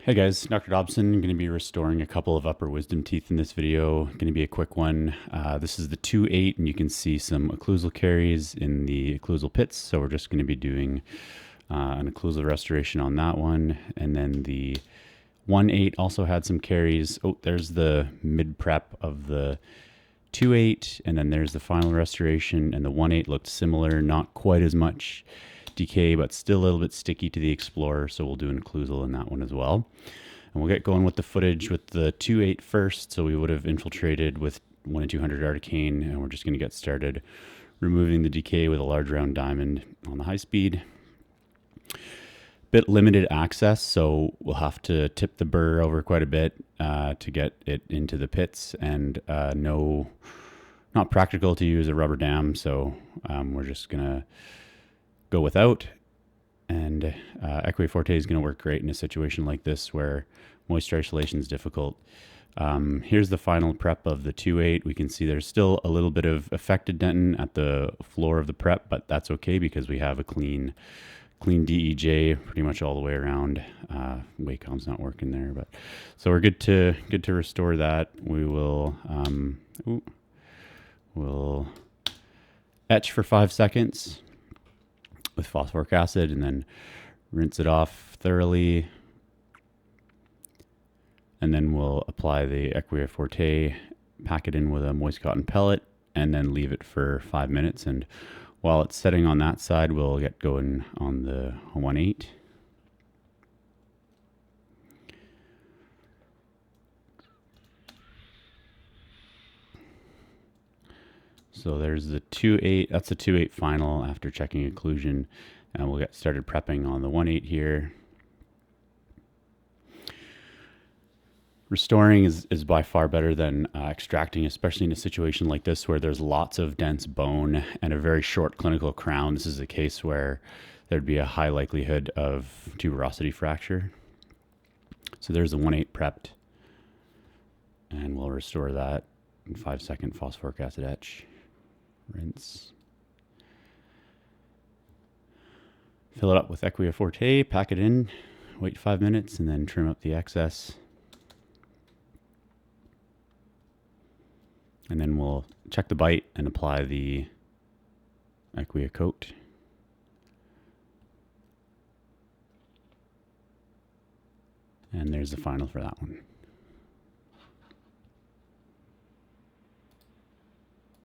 Hey guys, Dr. Dobson. Going to be restoring a couple of upper wisdom teeth in this video. Going to be a quick one. This is the 2-8 and you can see some occlusal caries in the occlusal pits. So we're just going to be doing an occlusal restoration on that one. And then the 1-8 also had some caries. Oh, there's the mid prep of the 2-8 and then there's the final restoration, and the 1-8 looked similar, not quite as much decay, but still a little bit sticky to the Explorer, so we'll do an occlusal in that one as well. And we'll get going with the footage with the 2-8 first. So we would have infiltrated with 1 in 200 arcane, and we're just going to get started removing the decay with a large round diamond on the high speed. Bit limited access, so we'll have to tip the burr over quite a bit to get it into the pits, and not practical to use a rubber dam, so we're just gonna go without. And Equi Forte is going to work great in a situation like this where moisture isolation is difficult. Here's the final prep of the 2-8. We can see there's still a little bit of affected dentin at the floor of the prep, but that's okay because we have a clean DEJ pretty much all the way around. Wacom's not working there, but so we're good to restore that. We will we'll etch for 5 seconds with phosphoric acid and then rinse it off thoroughly. And then we'll apply the Equi Forte, pack it in with a moist cotton pellet, and then leave it for 5 minutes. And while it's setting on that side, we'll get going on the 1-8. So there's the 2-8. That's the 2-8 final after checking occlusion. And we'll get started prepping on the 1-8 here. Restoring is by far better than extracting, especially in a situation like this where there's lots of dense bone and a very short clinical crown. This is a case where there'd be a high likelihood of tuberosity fracture. So there's the 1-8 prepped. And we'll restore that in 5-second phosphoric acid etch. Rinse. Fill it up with Equi Forte, pack it in, wait 5 minutes, and then trim up the excess. And then we'll check the bite and apply the Equi coat. And there's the final for that one.